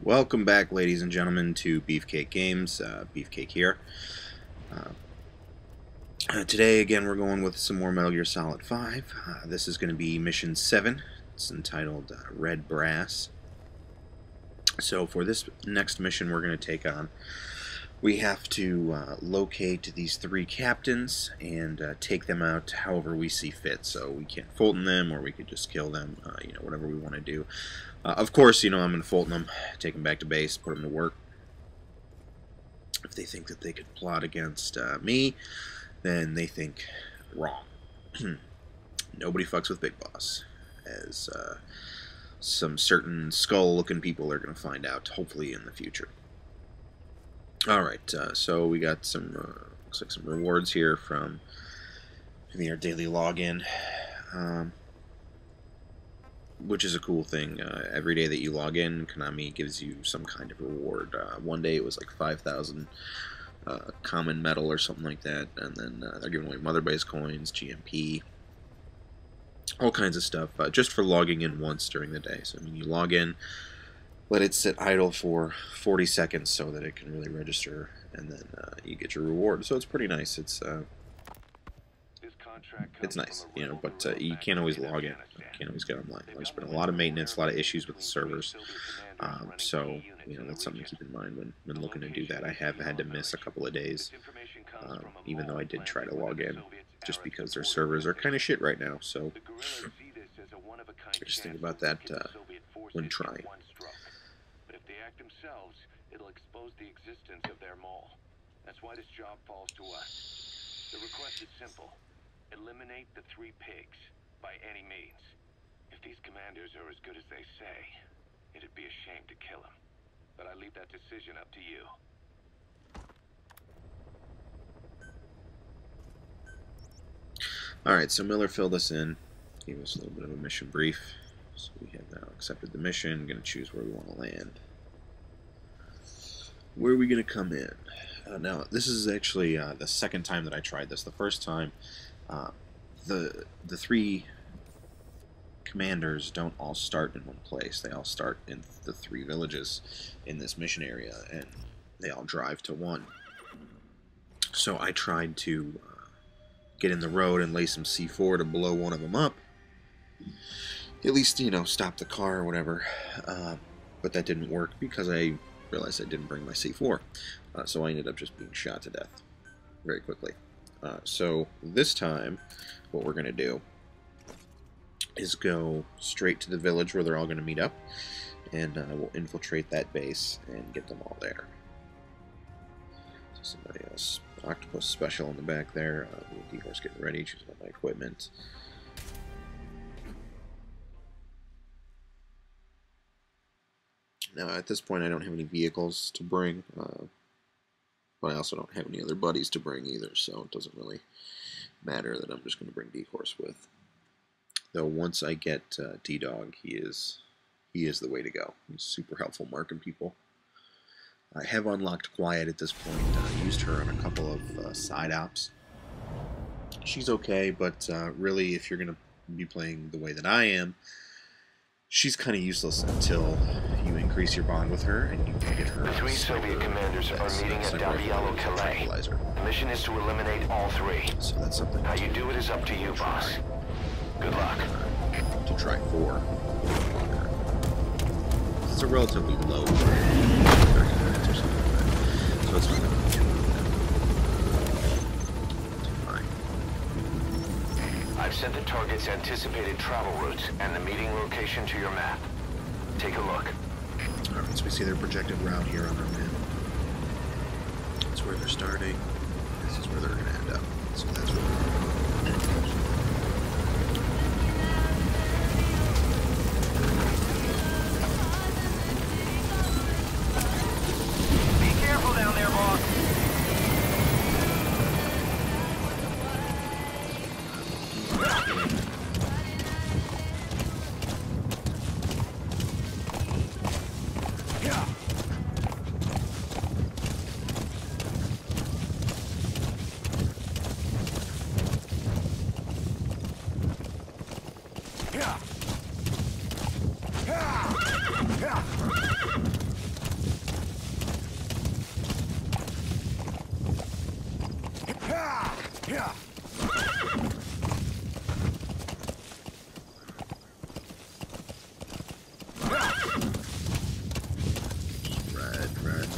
Welcome back, ladies and gentlemen, to Beefcake Games. Beefcake here. Today, again, we're going with some more Metal Gear Solid 5. This is going to be Mission 7. It's entitled Red Brass. So for this next mission we're going to take on, we have to locate these three captains and take them out however we see fit. So we can Fulton them, or we could just kill them, whatever we want to do. Of course, I'm going to Fulton them, take them back to base, put them to work. If they think that they could plot against me, then they think wrong. Nobody fucks with Big Boss, as some certain skull-looking people are going to find out, hopefully in the future. Alright, so we got some, looks like some rewards here from maybe our daily login, which is a cool thing. Every day that you log in, Konami gives you some kind of reward. One day it was like 5,000 common metal or something like that, and then they're giving away Mother Base coins, GMP, all kinds of stuff, just for logging in once during the day. So, you log in, let it sit idle for 40 seconds so that it can really register, and then you get your reward. So it's pretty nice. It's nice, but you can't always log in. You can't always get online. There's been a lot of maintenance, a lot of issues with the servers. So, that's something to keep in mind when looking to do that. I have had to miss a couple of days, even though I did try to log in, just because their servers are kind of shit right now. So just think about that when trying. But if they act themselves, it'll expose the existence of their mole. That's why this job falls to us. The request is simple. Eliminate the three pigs, by any means. If these commanders are as good as they say, it'd be a shame to kill them. But I leave that decision up to you. Alright, so Miller filled us in, gave us a little bit of a mission brief. So we have now accepted the mission, going to choose where we want to land. Where are we going to come in? Now, this is actually the second time that I tried this. The first time, the three commanders don't all start in one place. They all start in the three villages in this mission area, and they all drive to one. So I tried to get in the road and lay some C4 to blow one of them up. At least, stop the car or whatever. But that didn't work because I realized I didn't bring my C4. So I ended up just being shot to death very quickly. So this time, what we're going to do is go straight to the village where they're all going to meet up, and we'll infiltrate that base and get them all there. So somebody else, Octopus Special in the back there, D-Horse getting ready, choosing all my equipment. Now at this point I don't have any vehicles to bring, but I also don't have any other buddies to bring either, so it doesn't really matter that I'm just going to bring D-Horse with. Though once I get D-Dog, he is the way to go. He's super helpful marking people. I have unlocked Quiet at this point. Used her on a couple of side ops. She's okay, but really, if you're going to be playing the way that I am, she's kind of useless until you increase your bond with her and you can get her. The three Soviet commanders are meeting at Davialo Calais. The mission is to eliminate all three. So that's something. How you do it is up to you, boss. Good luck. To try 4. It's a relatively low 30 minutes or something like that. So it's not going to be too fine. I've sent the target's anticipated travel routes and the meeting location to your map. Take a look. Alright, so we see their projected route here on our map. That's where they're starting. This is where they're going to end up. So that's where we're going.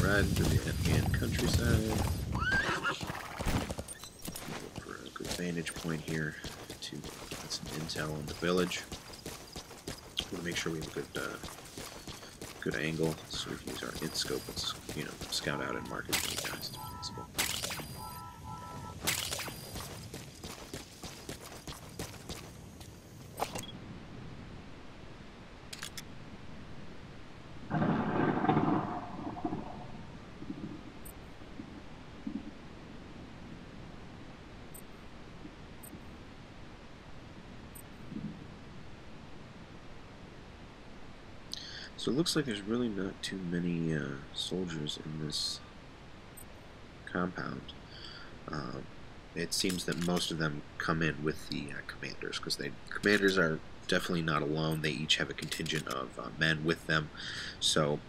riding through the Afghan countryside. Look for a good vantage point here to get some intel on the village. Want to make sure we have a good angle, so we can use our int scope and, you know, scout out and mark as many guys as possible. So it looks like there's really not too many soldiers in this compound. It seems that most of them come in with the commanders, because the commanders are definitely not alone. They each have a contingent of men with them. So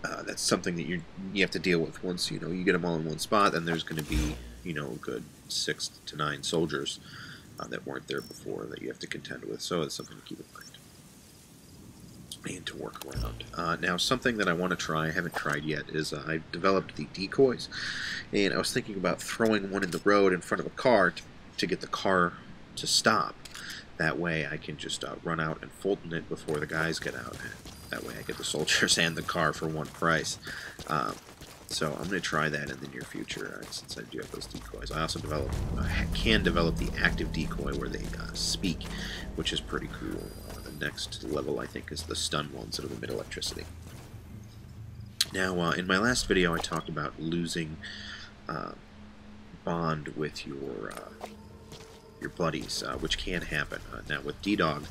that's something that you have to deal with. Once you get them all in one spot, then there's going to be a good 6 to 9 soldiers that weren't there before that you have to contend with. So it's something to keep in mind and to work around. Now, something that I want to try, I haven't tried yet, is I've developed the decoys, and I was thinking about throwing one in the road in front of a car to get the car to stop. That way I can just run out and fulton it before the guys get out. That way I get the soldiers and the car for one price. So I'm going to try that in the near future, since I do have those decoys. I also can develop the active decoy where they speak, which is pretty cool. The next level, I think, is the stun ones that emit electricity. Now, in my last video, I talked about losing bond with your buddies, which can happen. Now, with D-Dog,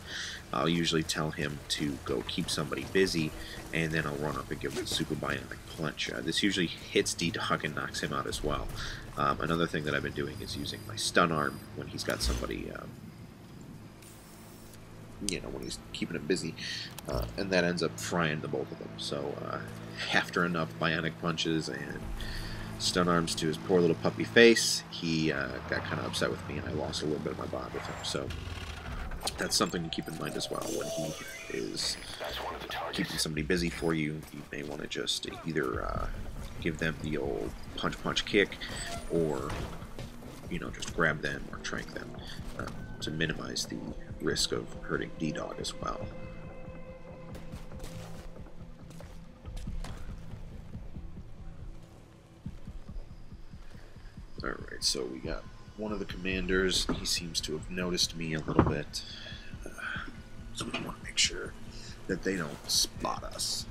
I'll usually tell him to go keep somebody busy, and then I'll run up and give him a super bionic punch. This usually hits D-Dog and knocks him out as well. Another thing that I've been doing is using my stun arm when he's got somebody, when he's keeping him busy, and that ends up frying the both of them. So after enough bionic punches and stun arms to his poor little puppy face, he got kind of upset with me, and I lost a little bit of my bond with him. So that's something to keep in mind as well. When he is keeping somebody busy for you, you may want to just either give them the old punch kick, or just grab them or trank them to minimize the risk of hurting D-Dog as well. Alright, so we got one of the commanders. He seems to have noticed me a little bit. So we want to make sure that they don't spot us.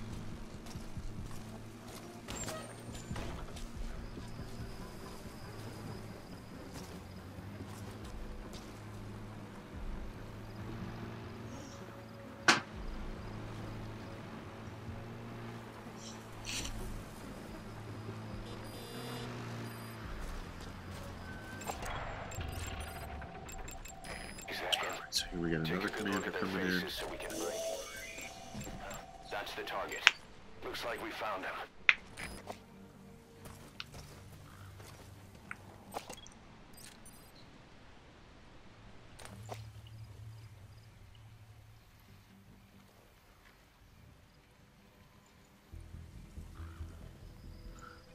So here we got another commander coming in. That's the target. Looks like we found him.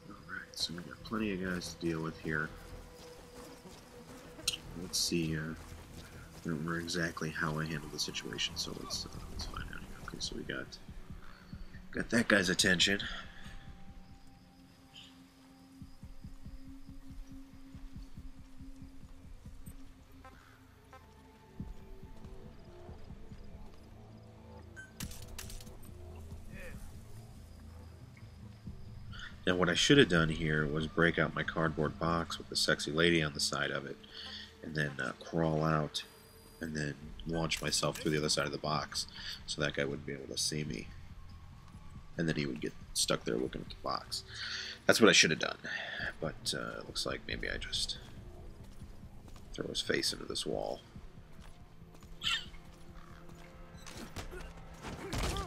Alright, so we got plenty of guys to deal with here. Let's see. I don't remember exactly how I handled the situation, so let's find out here. Okay, so we got that guy's attention. Now, what I should have done here was break out my cardboard box with the sexy lady on the side of it, and then crawl out, and then launch myself through the other side of the box, so that guy wouldn't be able to see me, and then he would get stuck there looking at the box. That's what I should have done, but it looks like maybe I just throw his face into this wall.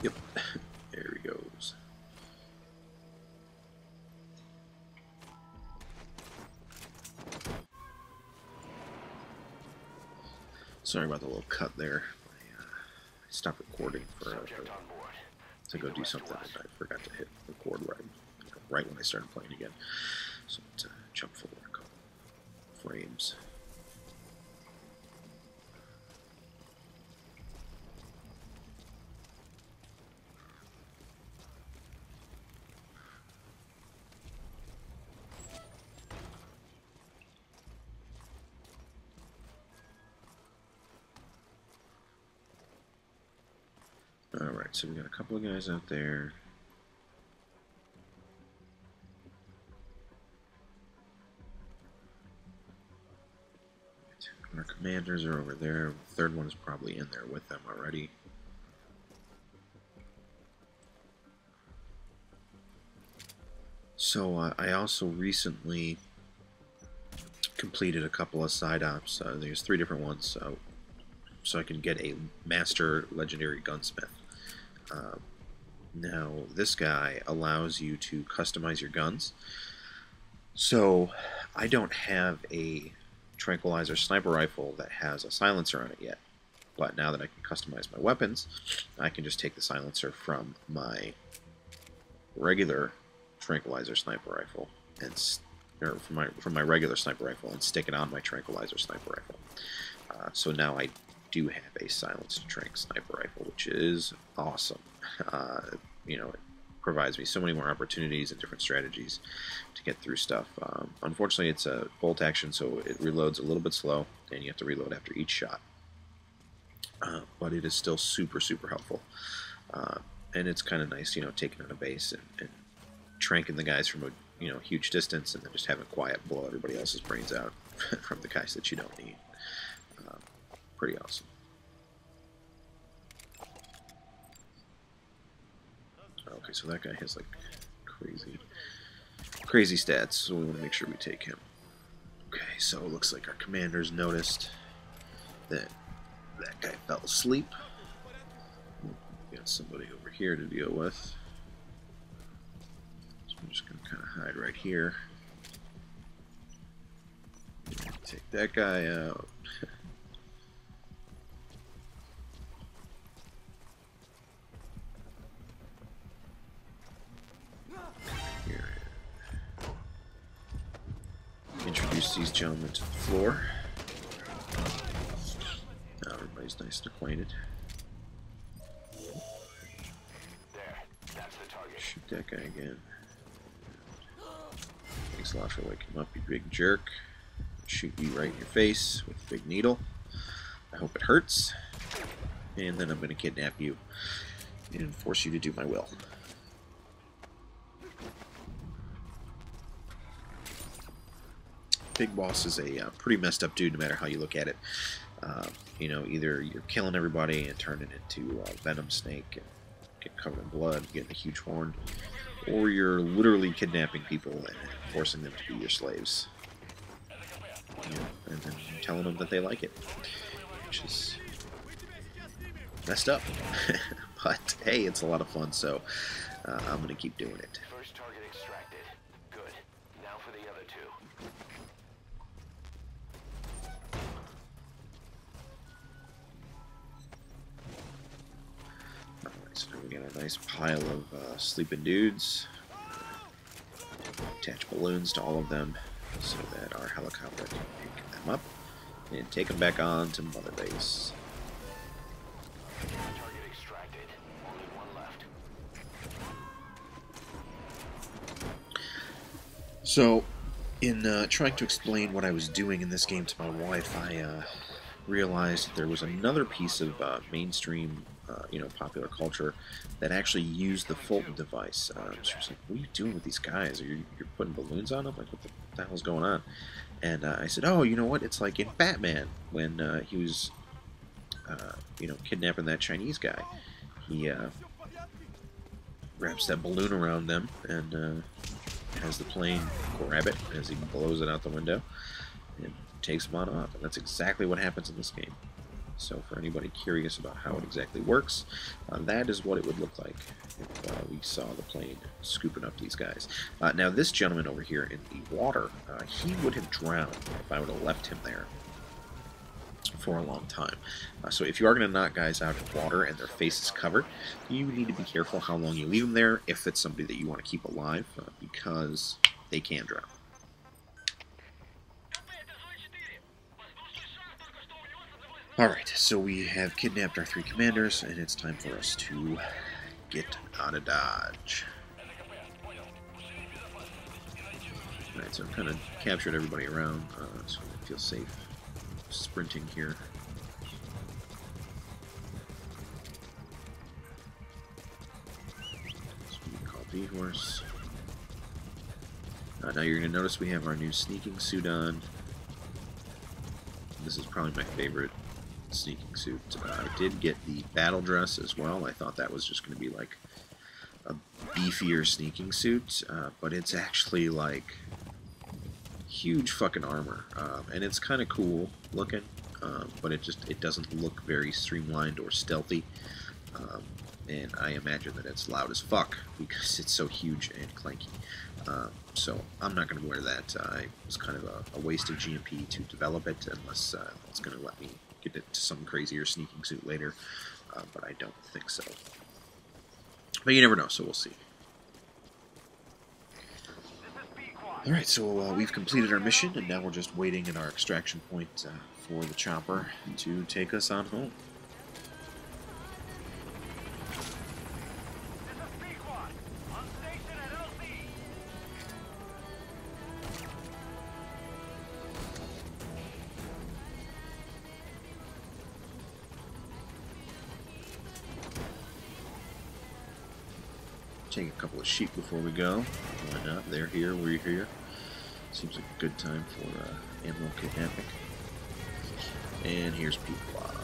Yep, there he goes. Sorry about the little cut there. I stopped recording for to go do something, and I forgot to hit record right when I started playing again. So let's jump forward a couple frames. Alright, so we got a couple of guys out there. Our commanders are over there. The third one is probably in there with them already. So I also recently completed a couple of side ops. There's 3 different ones, so I can get a master legendary gunsmith. Now this guy allows you to customize your guns. So I don't have a tranquilizer sniper rifle that has a silencer on it yet, but now that I can customize my weapons, I can just take the silencer from my regular tranquilizer sniper rifle and from my regular sniper rifle and stick it on my tranquilizer sniper rifle. So now I do have a silenced tranq sniper rifle, which is awesome. You know, it provides me so many more opportunities and different strategies to get through stuff. Unfortunately, it's a bolt action, so it reloads a little bit slow, and you have to reload after each shot. But it is still super, super helpful. And it's kind of nice, you know, taking on a base and tranking the guys from a huge distance, and then just having quiet blow everybody else's brains out from the guys that you don't need. Pretty awesome. Okay, so that guy has like crazy stats, so we want to make sure we take him. Okay, so it looks like our commanders noticed that that guy fell asleep. We got somebody over here to deal with. So I'm just going to kind of hide right here. Take that guy out. Introduce these gentlemen to the floor. Now everybody's nice and acquainted. There, that's the target. Shoot that guy again. Thanks a lot for waking him up, you big jerk. Shoot you right in your face with a big needle. I hope it hurts. And then I'm going to kidnap you and force you to do my will. Big Boss is a pretty messed up dude no matter how you look at it. You know, either you're killing everybody and turning into a venom snake and get covered in blood, getting a huge horn, or you're literally kidnapping people and forcing them to be your slaves. You know, and then telling them that they like it, which is messed up. But hey, it's a lot of fun, so I'm going to keep doing it. First target extracted. Good. Now for the other 2. Alright, so now we got a nice pile of sleeping dudes. Attach balloons to all of them so that our helicopter can pick them up and take them back on to Mother Base. Target extracted. Only 1 left. So, in trying to explain what I was doing in this game to my wife, I realized there was another piece of mainstream, popular culture that actually used the Fulton device. She was like, "What are you doing with these guys? You're putting balloons on them? Like, what the hell's going on?" And I said, "Oh, you know what? It's like in Batman when he was, kidnapping that Chinese guy. He wraps that balloon around them and has the plane grab it as he blows it out the window and takes them on off." And that's exactly what happens in this game. So for anybody curious about how it exactly works, that is what it would look like if we saw the plane scooping up these guys. Now this gentleman over here in the water, he would have drowned if I would have left him there. for a long time. So if you are going to knock guys out of water and their face is covered, you need to be careful how long you leave them there if it's somebody that you want to keep alive, because they can drown. Alright, so we have kidnapped our 3 commanders, and it's time for us to get out of Dodge. Alright, so I've kind of captured everybody around, so I feel safe sprinting here. So we can call B-Horse. Now you're going to notice we have our new sneaking suit on. This is probably my favorite sneaking suit. I did get the battle dress as well. I thought that was just going to be like a beefier sneaking suit, but it's actually like huge fucking armor, and it's kind of cool looking, but it doesn't look very streamlined or stealthy, and I imagine that it's loud as fuck because it's so huge and clanky. So I'm not going to wear that. It was kind of a waste of GMP to develop it, unless it's going to let me get it to some crazier sneaking suit later, but I don't think so. But you never know, so we'll see. Alright, so we've completed our mission, and now we're just waiting at our extraction point for the chopper to take us on home. Take a couple of sheep before we go. Why not? They're here, we're here. Seems like a good time for animal kidnapping. And here's Pequod.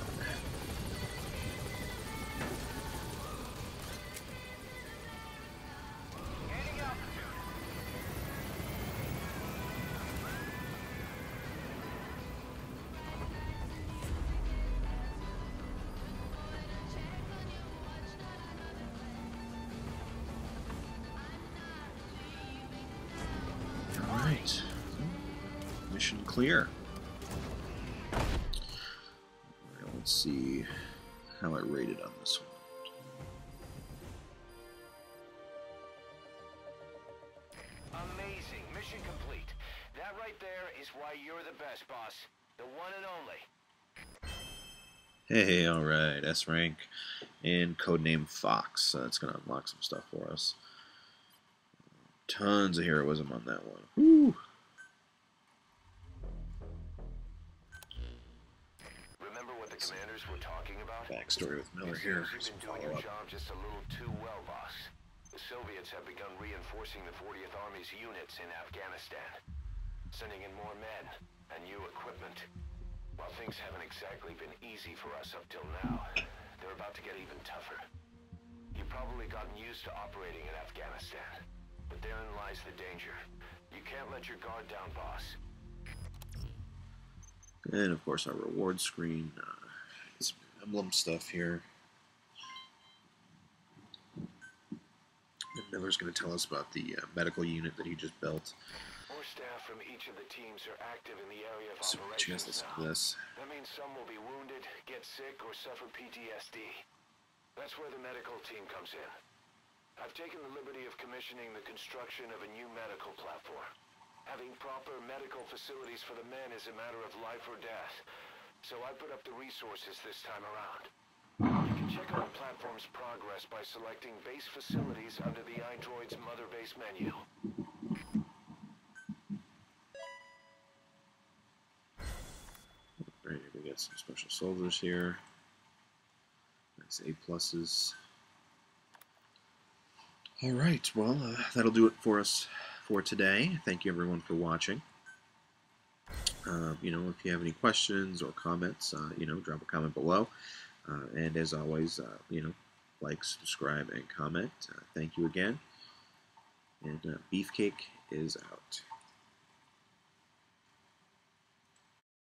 Alright. Mission clear. Alright, let's see how I rated on this one. Amazing. Mission complete. That right there is why you're the best, boss. The one and only. Hey, alright, S rank and codename Fox. That's going to unlock some stuff for us. Tons of heroism on that one. Woo! Remember what the commanders were talking about? Backstory with Miller here. You've been doing your job just a little too well, boss. The Soviets have begun reinforcing the 40th Army's units in Afghanistan, sending in more men and new equipment. While things haven't exactly been easy for us up till now, they're about to get even tougher. You've probably gotten used to operating in Afghanistan, but therein lies the danger. You can't let your guard down, boss. And of course our reward screen. Some emblem stuff here. And Miller's going to tell us about the medical unit that he just built. More staff from each of the teams are active in the area of So operations let's listen now. to this. That means some will be wounded, get sick, or suffer PTSD. That's where the medical team comes in. I've taken the liberty of commissioning the construction of a new medical platform. Having proper medical facilities for the men is a matter of life or death, so I put up the resources this time around. You can check on the platform's progress by selecting base facilities under the iDroid's Mother Base menu. Right, we got some special soldiers here. Nice A+. Alright, well, that'll do it for us for today. Thank you everyone for watching. You know, if you have any questions or comments, you know, drop a comment below. And as always, you know, like, subscribe, and comment. Thank you again. And Beefcake is out.